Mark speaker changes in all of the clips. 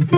Speaker 1: Hey,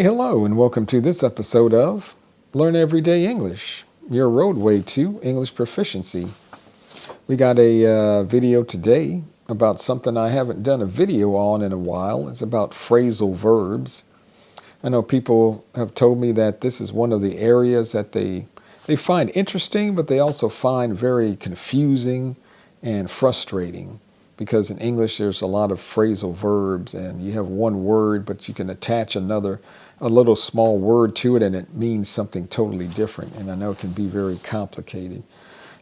Speaker 1: hello, and welcome to this episode of Learn Everyday English, your roadway to English proficiency. We got a video today about something I haven't done a video on in a while. It's about phrasal verbs. I know people have told me that this is one of the areas that they find interesting, but they also find very confusing and frustrating. Because in English there's a lot of phrasal verbs and you have one word but you can attach a little small word to it and it means something totally different, and I know it can be very complicated.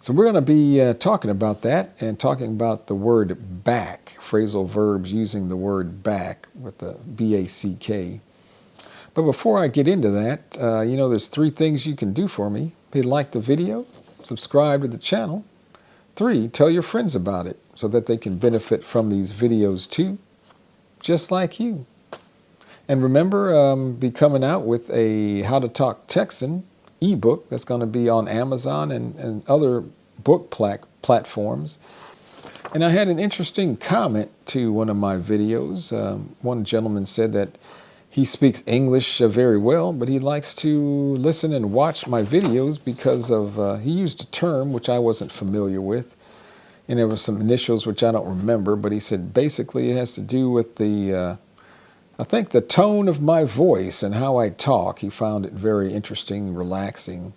Speaker 1: So we're going to be talking about that and talking about the word back, phrasal verbs using the word back with the B-A-C-K. But before I get into that, there's 3 things you can do for me. Hey, like the video, subscribe to the channel. 3, tell your friends about it so that they can benefit from these videos too, just like you. And remember, be coming out with a How to Talk Texan eBook that's going to be on Amazon and other book platforms. And I had an interesting comment to one of my videos. One gentleman said that he speaks English very well, but he likes to listen and watch my videos because of, he used a term which I wasn't familiar with. And there were some initials which I don't remember, but he said basically it has to do with the tone of my voice and how I talk. He found it very interesting, relaxing.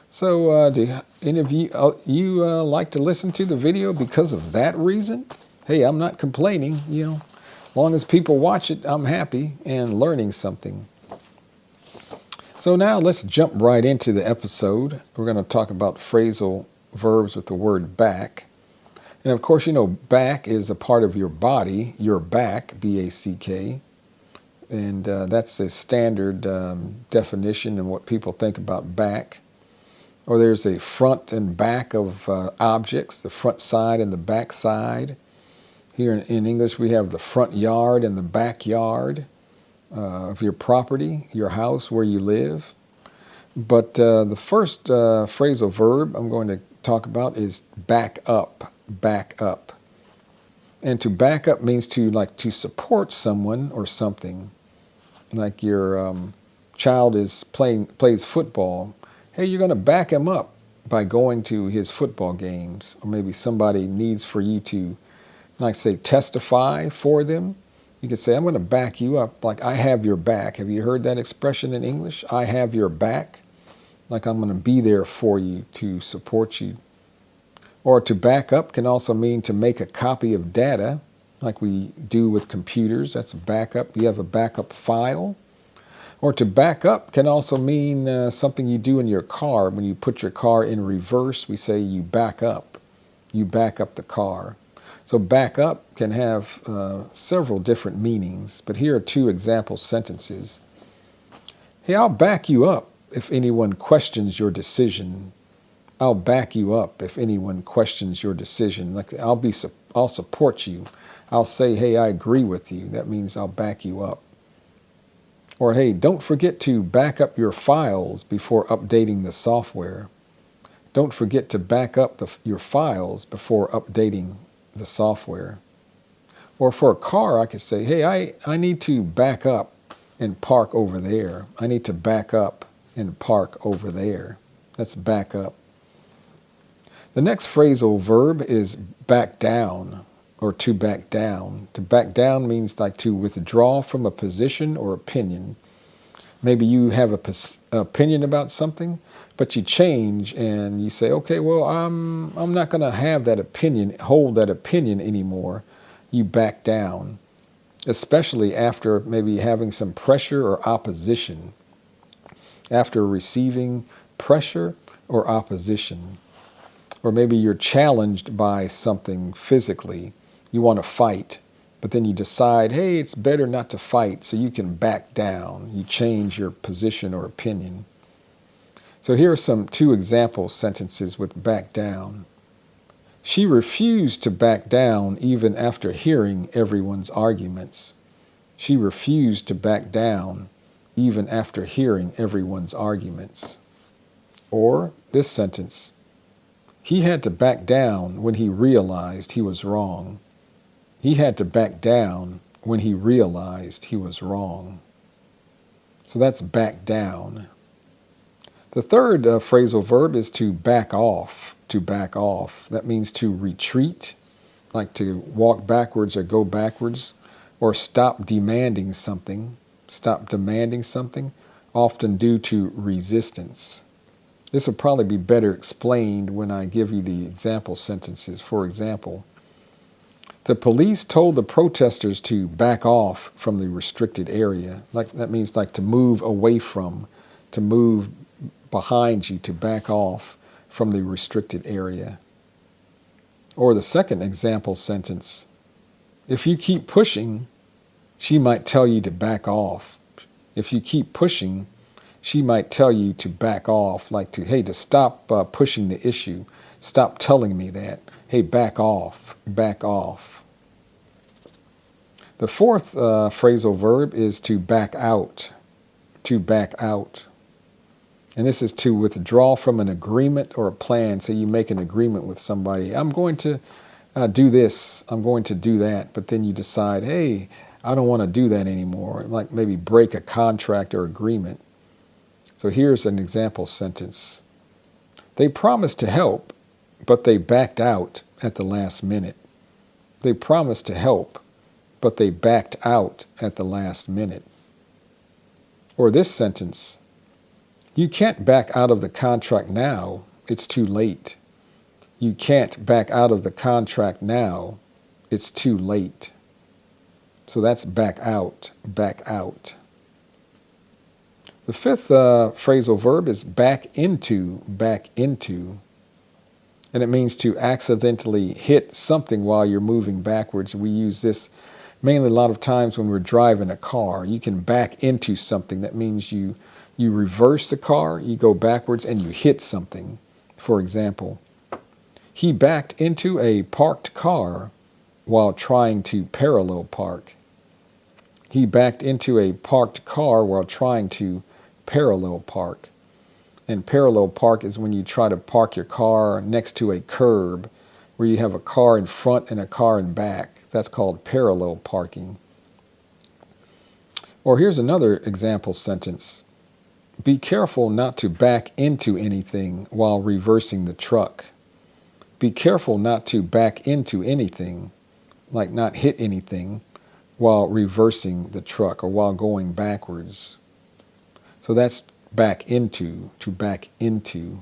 Speaker 1: So do any of you like to listen to the video because of that reason? Hey, I'm not complaining, As long as people watch it, I'm happy and learning something. So now let's jump right into the episode. We're going to talk about phrasal verbs with the word back. And of course, back is a part of your body, your back, B-A-C-K. And that's the standard definition and what people think about back. Or there's a front and back of objects, the front side and the back side. Here in English, we have the front yard and the backyard of your property, your house, where you live. But the first phrasal verb I'm going to talk about is back up. Back up. And to back up means to support someone or something. Like your child plays football. Hey, you're going to back him up by going to his football games. Or maybe somebody needs for you to, testify for them. You could say, I'm going to back you up, like I have your back. Have you heard that expression in English? I have your back. Like I'm going to be there for you to support you. Or to back up can also mean to make a copy of data, like we do with computers. That's a backup. You have a backup file. Or to back up can also mean something you do in your car. When you put your car in reverse, we say you back up. You back up the car. So back up can have several different meanings, but here are 2 example sentences. Hey, I'll back you up if anyone questions your decision. I'll back you up if anyone questions your decision. Like I'll support you. I'll say, hey, I agree with you. That means I'll back you up. Or, hey, don't forget to back up your files before updating the software. Don't forget to back up your files before updating the software. Or for a car, I could say, hey, I need to back up and park over there. I need to back up and park over there. That's back up. The next phrasal verb is back down or to back down. To back down means to withdraw from a position or opinion. Maybe you have an opinion about something, but you change and you say, okay, well, I'm not going to have that opinion, hold that opinion anymore. You back down, especially after maybe having some pressure or opposition. After receiving pressure or opposition. Or maybe you're challenged by something physically. You want to fight, but then you decide, hey, it's better not to fight, so you can back down. You change your position or opinion. So here are some two example sentences with back down. She refused to back down even after hearing everyone's arguments. She refused to back down even after hearing everyone's arguments. Or this sentence, he had to back down when he realized he was wrong. He had to back down when he realized he was wrong. So that's back down. The third phrasal verb is to back off. To back off. That means to retreat, like to walk backwards or go backwards, or stop demanding something. Stop demanding something, often due to resistance. This will probably be better explained when I give you the example sentences. For example, the police told the protesters to back off from the restricted area. That means like to move away from, to move behind you, to back off from the restricted area. Or the second example sentence, if you keep pushing, she might tell you to back off. If you keep pushing, she might tell you to back off, like to stop pushing the issue. Stop telling me that. Hey, back off, back off. The fourth phrasal verb is to back out, to back out. And this is to withdraw from an agreement or a plan. So you make an agreement with somebody. I'm going to do this. I'm going to do that. But then you decide, hey, I don't want to do that anymore. Like maybe break a contract or agreement. So here's an example sentence. They promised to help, but they backed out at the last minute. They promised to help, but they backed out at the last minute. Or this sentence, you can't back out of the contract now, it's too late. You can't back out of the contract now, it's too late. So that's back out, back out. The fifth phrasal verb is back into, back into. And it means to accidentally hit something while you're moving backwards. We use this mainly a lot of times when we're driving a car. You can back into something. That means you reverse the car, you go backwards, and you hit something. For example, he backed into a parked car while trying to parallel park. He backed into a parked car while trying to parallel park. And parallel park is when you try to park your car next to a curb where you have a car in front and a car in back. That's called parallel parking. Or here's another example sentence. Be careful not to back into anything while reversing the truck. Be careful not to back into anything, like not hit anything, while reversing the truck or while going backwards. So that's back into, to back into.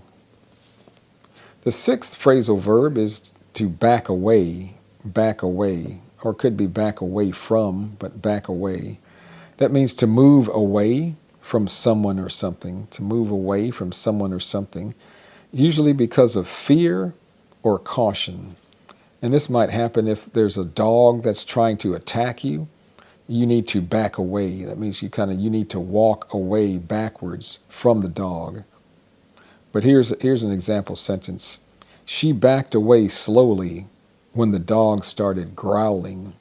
Speaker 1: The sixth phrasal verb is to back away, or it could be back away from, but back away. That means to move away from someone or something, to move away from someone or something, usually because of fear or caution. And this might happen if there's a dog that's trying to attack you. You need to back away. That means you need to walk away backwards from the dog. But here's an example sentence. She backed away slowly when the dog started growling.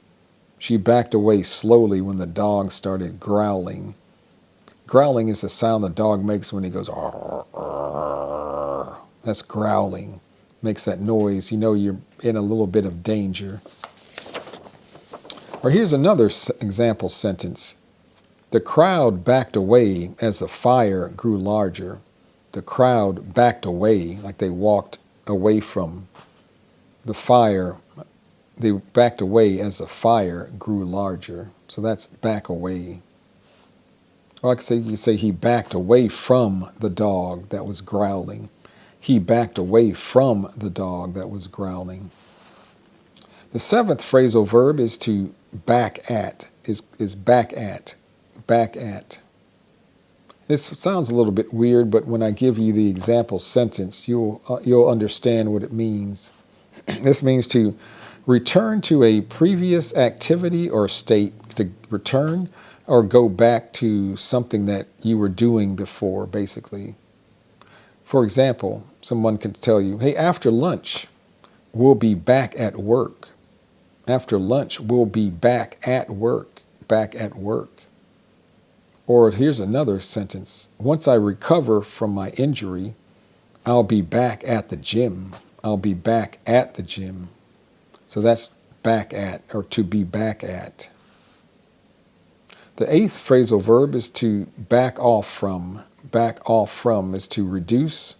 Speaker 1: She backed away slowly when the dog started growling. Growling is the sound the dog makes when he goes, arr, arr. That's growling. Makes that noise. You know you're in a little bit of danger. Or here's another example sentence. The crowd backed away as the fire grew larger. The crowd backed away, like they walked away from the fire. They backed away as the fire grew larger. So that's back away. Or like you can say he backed away from the dog that was growling. He backed away from the dog that was growling. The seventh phrasal verb is to back at, is back at, back at. This sounds a little bit weird, but when I give you the example sentence, you'll understand what it means. This means to return to a previous activity or state, to return or go back to something that you were doing before, basically. For example, someone could tell you, hey, after lunch, we'll be back at work. After lunch, we'll be back at work. Back at work. Or here's another sentence. Once I recover from my injury, I'll be back at the gym. I'll be back at the gym. So that's back at, or to be back at. The 8th phrasal verb is to back off from. Back off from is to reduce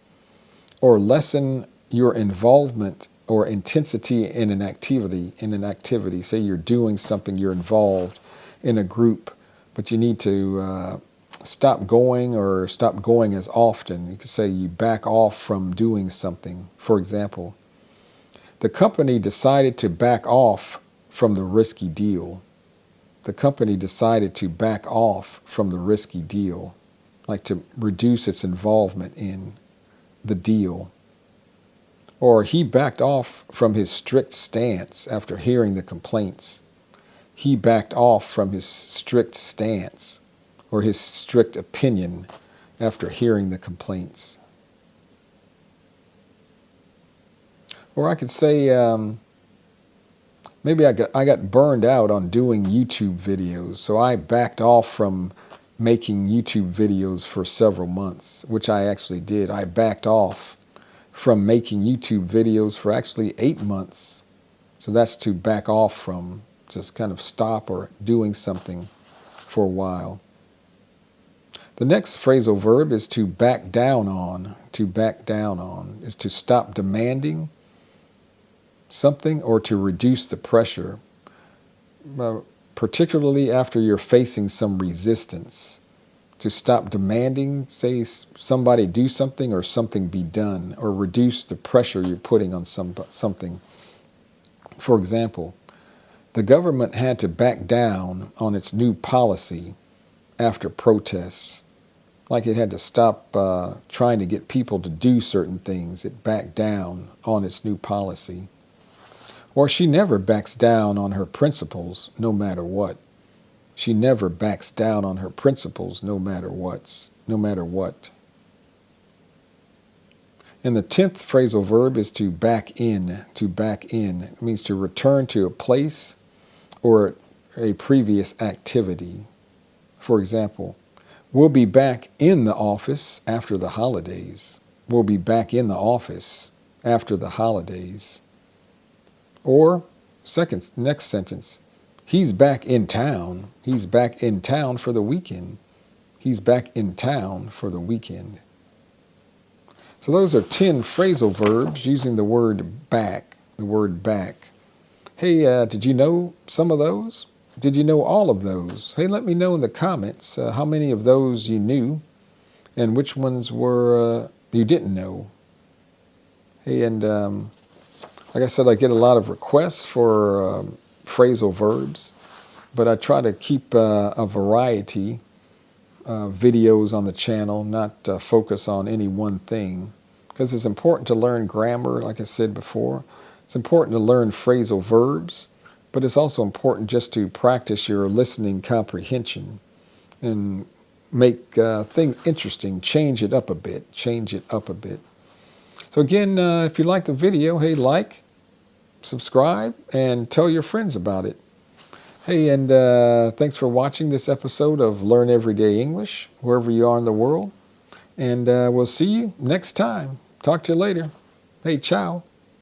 Speaker 1: or lessen your involvement or intensity in an activity. Say you're doing something, you're involved in a group, but you need to stop going or stop going as often. You could say you back off from doing something. For example, the company decided to back off from the risky deal. The company decided to back off from the risky deal, like to reduce its involvement in the deal. Or he backed off from his strict stance after hearing the complaints. He backed off from his strict stance or his strict opinion after hearing the complaints. Or I could say, maybe I got burned out on doing YouTube videos, so I backed off from making YouTube videos for several months, which I actually did. I backed off from making YouTube videos for actually 8 months. So that's to back off from, just kind of stop or doing something for a while. The next phrasal verb is to back down on. To back down on is to stop demanding something or to reduce the pressure, particularly after you're facing some resistance. To stop demanding, say somebody do something or something be done, or reduce the pressure you're putting on something. For example, the government had to back down on its new policy after protests. Like it had to stop trying to get people to do certain things. It backed down on its new policy. Or she never backs down on her principles no matter what. She never backs down on her principles no matter what. And the 10th phrasal verb is to back in. To back in. It means to return to a place or a previous activity. For example, we'll be back in the office after the holidays. We'll be back in the office after the holidays. Or, next sentence, he's back in town. He's back in town for the weekend. He's back in town for the weekend. So those are 10 phrasal verbs using the word back. The word back. Hey, did you know some of those? Did you know all of those? Hey, let me know in the comments how many of those you knew and which ones were you didn't know. Hey, and like I said, I get a lot of requests for phrasal verbs, but I try to keep a variety of videos on the channel, not focus on any one thing, because it's important to learn grammar, like I said before. It's important to learn phrasal verbs, but it's also important just to practice your listening comprehension and make things interesting, change it up a bit. So again, if you like the video, hey, like, subscribe, and tell your friends about it. Hey, and thanks for watching this episode of Learn Everyday English, wherever you are in the world. And we'll see you next time. Talk to you later. Hey, ciao.